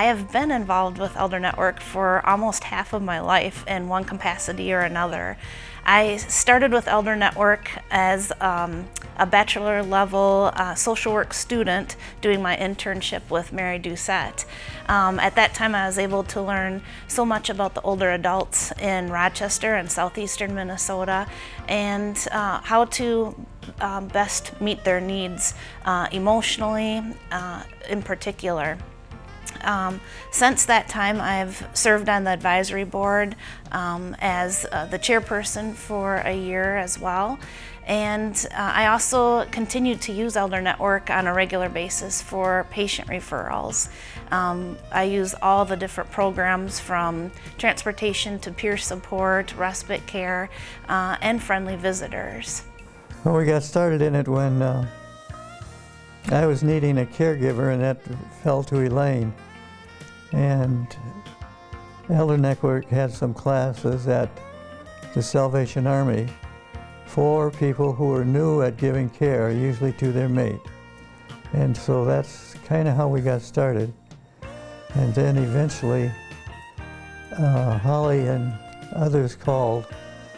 I have been involved with Elder Network for almost half of my life in one capacity or another. I started with Elder Network as a bachelor level social work student doing my internship with Mary Doucette. At that time I was able to learn so much about the older adults in Rochester and southeastern Minnesota and how to best meet their needs emotionally in particular. Since that time, I've served on the advisory board as the chairperson for a year as well. And I also continue to use Elder Network on a regular basis for patient referrals. I use all the different programs from transportation to peer support, respite care, and friendly visitors. Well, we got started in it when I was needing a caregiver, and that fell to Elaine. And Elder Network had some classes at the Salvation Army for people who are new at giving care, usually to their mate. And so that's kind of how we got started. And then eventually, Holly and others called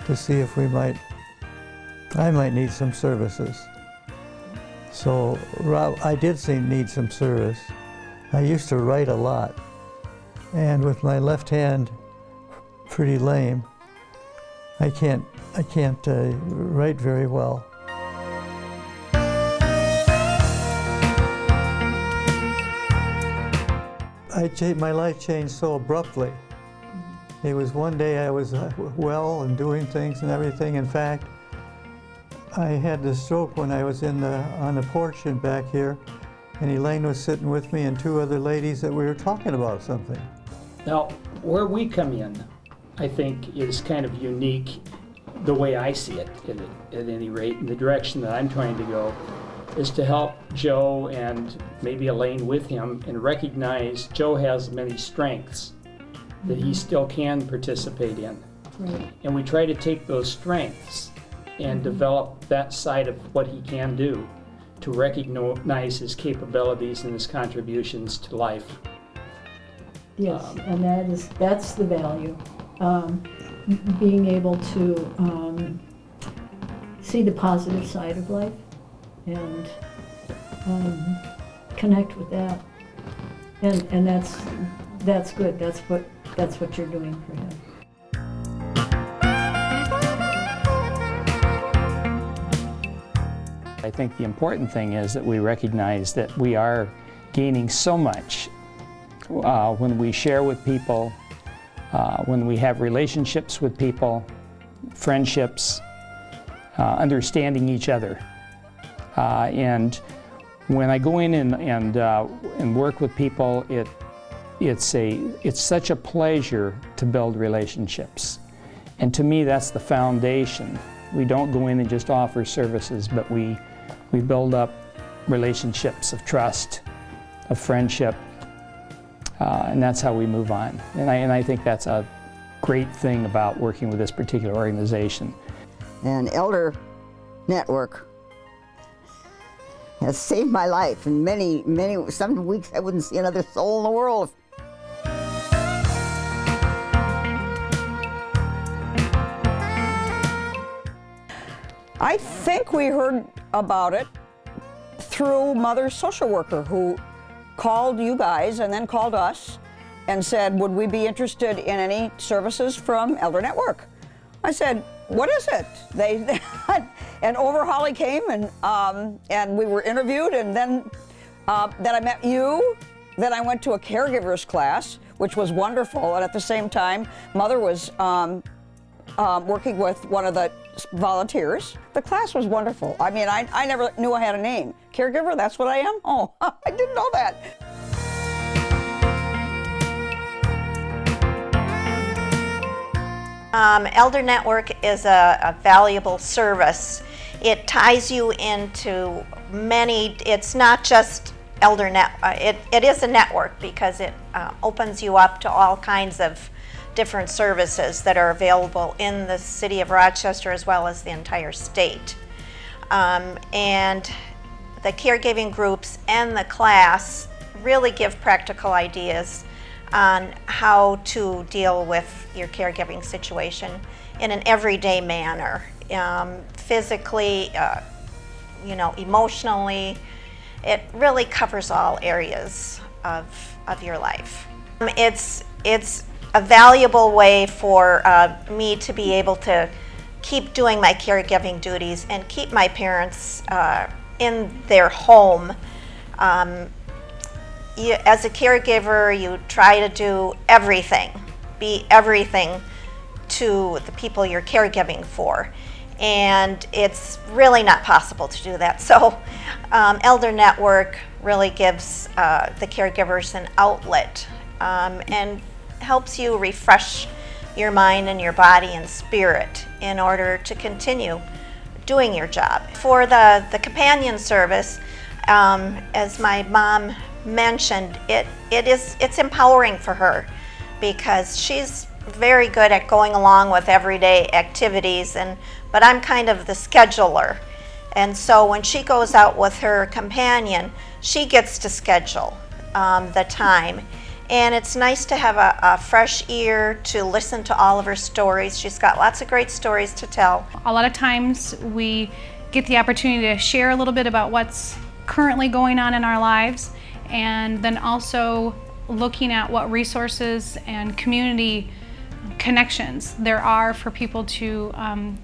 to see if I might need some services. So I did need some service. I used to write a lot. And with my left hand pretty lame, I can't write very well. My life changed so abruptly. It was one day I was well and doing things and everything. In fact, I had the stroke when I was on the porch and back here, and Elaine was sitting with me and two other ladies that we were talking about something. Now, where we come in, I think, is kind of unique, the way I see it, at any rate, in the direction that I'm trying to go, is to help Joe and maybe Elaine with him and recognize Joe has many strengths that he still can participate in. Right. And we try to take those strengths and develop that side of what he can do to recognize his capabilities and his contributions to life. Yes, and that's the value. Being able to see the positive side of life and connect with that. And that's good. That's what you're doing for him. I think the important thing is that we recognize that we are gaining so much when we share with people, when we have relationships with people, friendships, understanding each other. And when I go in and work with people, it's such a pleasure to build relationships. And to me, that's the foundation. We don't go in and just offer services, but we build up relationships of trust, of friendship, and that's how we move on. And I think that's a great thing about working with this particular organization. And Elder Network has saved my life, and some weeks I wouldn't see another soul in the world. I think we heard about it through Mother's social worker, who called you guys and then called us and said, would we be interested in any services from Elder Network? I said, what is it? And over Holly came and we were interviewed, and then I met you. Then I went to a caregivers class, which was wonderful. And at the same time, Mother was working with one of the volunteers. The class was wonderful. I mean, I never knew I had a name. Caregiver, that's what I am? Oh, I didn't know that. Elder Network is a valuable service. It ties you into many, it's not just Elder Network, it is a network because it opens you up to all kinds of different services that are available in the city of Rochester as well as the entire state. And the caregiving groups and the class really give practical ideas on how to deal with your caregiving situation in an everyday manner, physically, emotionally. It really covers all areas of your life. It's a valuable way for me to be able to keep doing my caregiving duties and keep my parents in their home. As a caregiver, you try to do everything, be everything to the people you're caregiving for. And it's really not possible to do that. So Elder Network really gives the caregivers an outlet and helps you refresh your mind and your body and spirit in order to continue doing your job. For the companion service, as my mom mentioned, it's empowering for her because she's very good at going along with everyday activities, but I'm kind of the scheduler. And so when she goes out with her companion, she gets to schedule the time. And it's nice to have a fresh ear to listen to all of her stories. She's got lots of great stories to tell. A lot of times we get the opportunity to share a little bit about what's currently going on in our lives, and then also looking at what resources and community connections there are for people to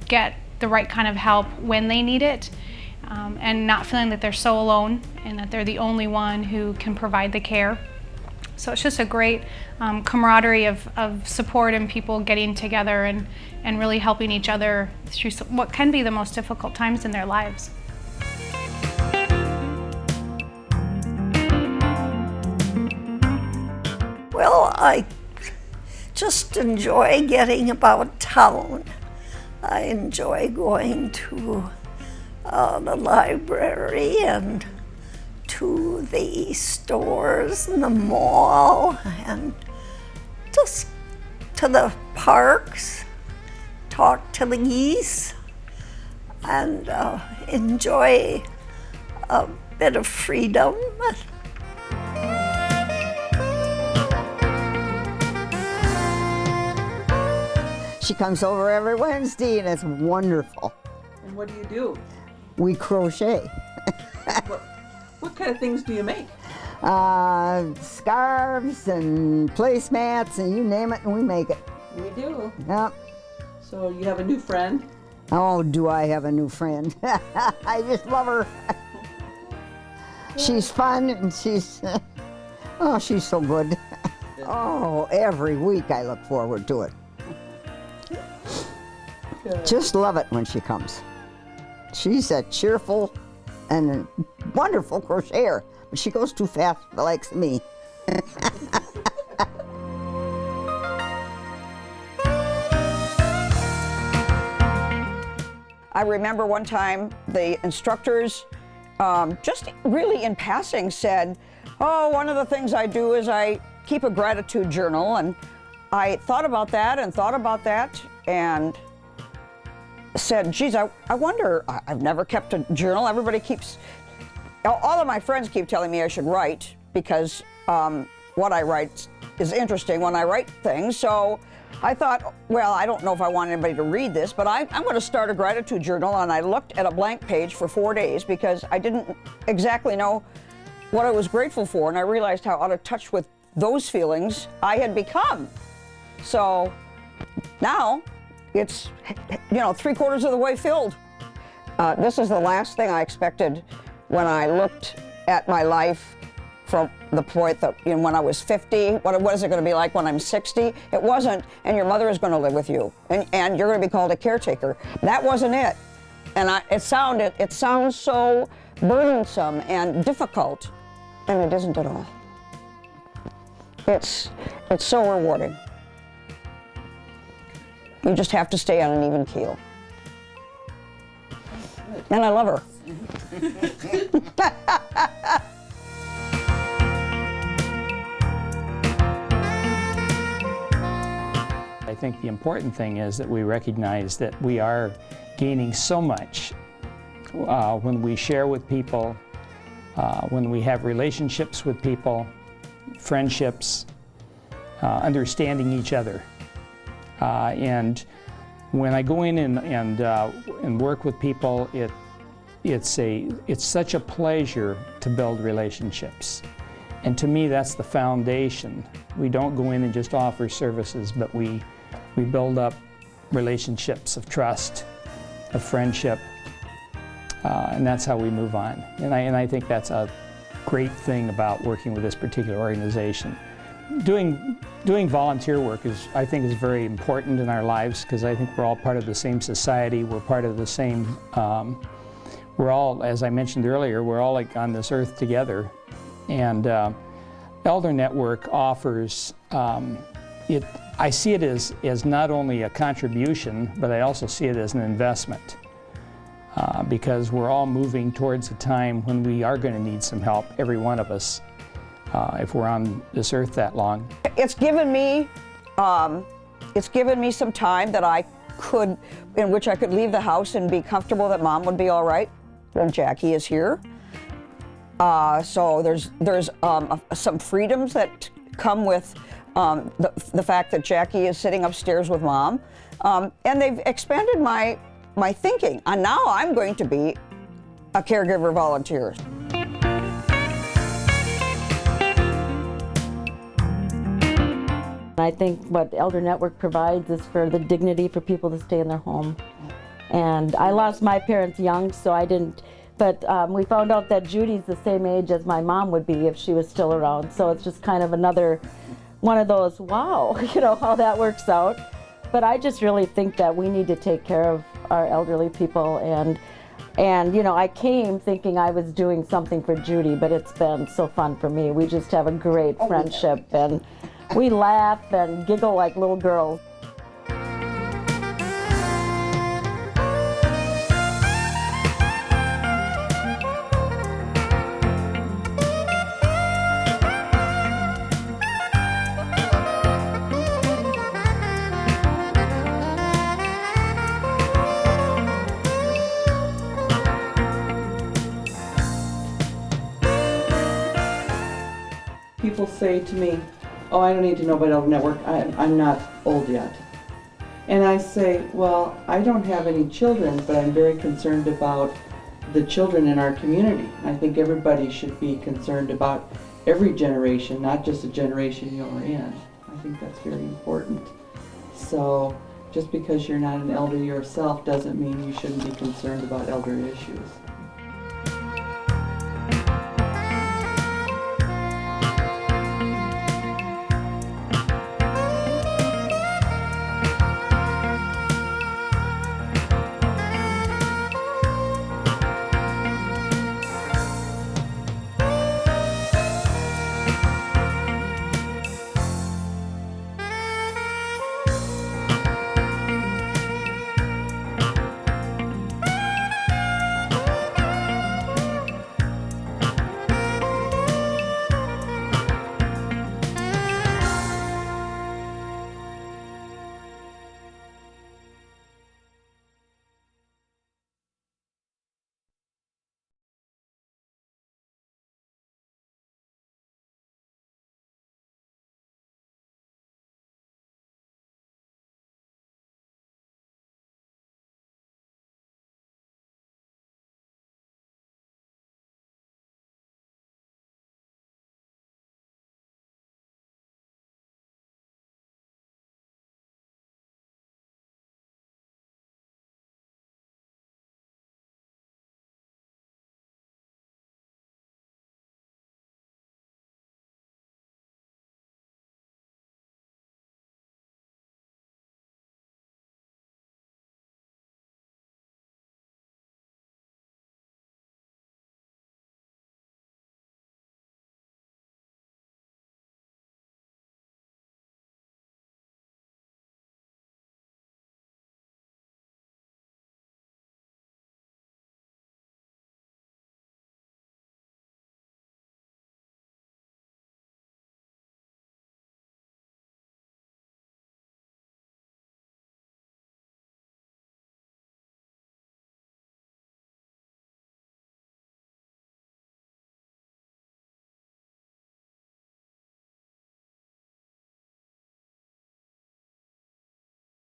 get the right kind of help when they need it, and not feeling that they're so alone and that they're the only one who can provide the care. So it's just a great camaraderie of support and people getting together and really helping each other through what can be the most difficult times in their lives. Well, I just enjoy getting about town. I enjoy going to the library and to the stores and the mall and just to the parks, talk to the geese, and enjoy a bit of freedom. She comes over every Wednesday, and it's wonderful. And what do you do? We crochet. What kind of things do you make? Scarves and placemats and you name it, and we make it. We do. Yep. So you have a new friend? Oh, do I have a new friend? I just love her. She's fun and she's so good. Oh, every week I look forward to it. Good. Just love it when she comes. She's a cheerful and a wonderful crocheter, but she goes too fast for the likes of me. I remember one time the instructors, just really in passing, said, oh, one of the things I do is I keep a gratitude journal. And I thought about that and said, geez, I wonder, I've never kept a journal. Everybody keeps, all of my friends keep telling me I should write because what I write is interesting when I write things. So I thought, well, I don't know if I want anybody to read this, but I'm going to start a gratitude journal. And I looked at a blank page for 4 days because I didn't exactly know what I was grateful for. And I realized how out of touch with those feelings I had become. So now it's, 3/4 of the way filled. This is the last thing I expected when I looked at my life from the point that when I was 50, what is it going to be like when I'm 60? It wasn't, and your mother is going to live with you, and you're going to be called a caretaker. That wasn't it. And it sounds so burdensome and difficult, and it isn't at all. It's so rewarding. You just have to stay on an even keel. And I love her. I think the important thing is that we recognize that we are gaining so much when we share with people, when we have relationships with people, friendships, understanding each other. And when I go in and work with people, it's such a pleasure to build relationships. And to me, that's the foundation. We don't go in and just offer services, but we build up relationships of trust, of friendship, and that's how we move on. And I think that's a great thing about working with this particular organization. Doing volunteer work I think is very important in our lives, because I think we're all part of the same society. We're part of the same, we're all, as I mentioned earlier, we're all like on this earth together. And Elder Network offers, I see it as not only a contribution, but I also see it as an investment. Because we're all moving towards a time when we are going to need some help, every one of us, if we're on this earth that long. It's given me some time that in which I could leave the house and be comfortable that Mom would be all right when Jackie is here. So there's some freedoms that come with the fact that Jackie is sitting upstairs with Mom, and they've expanded my thinking. And now I'm going to be a caregiver volunteer. I think what Elder Network provides is for the dignity for people to stay in their home. And I lost my parents young, so I didn't, but we found out that Judy's the same age as my mom would be if she was still around. So it's just kind of another one of those, wow, you know, how that works out. But I just really think that we need to take care of our elderly people, and you know, I came thinking I was doing something for Judy, but it's been so fun for me. We just have a great friendship, and we laugh and giggle like little girls. People say to me, oh, I don't need to know about Elder Network, I'm not old yet. And I say, well, I don't have any children, but I'm very concerned about the children in our community. I think everybody should be concerned about every generation, not just the generation you're in. I think that's very important. So just because you're not an elder yourself doesn't mean you shouldn't be concerned about elder issues.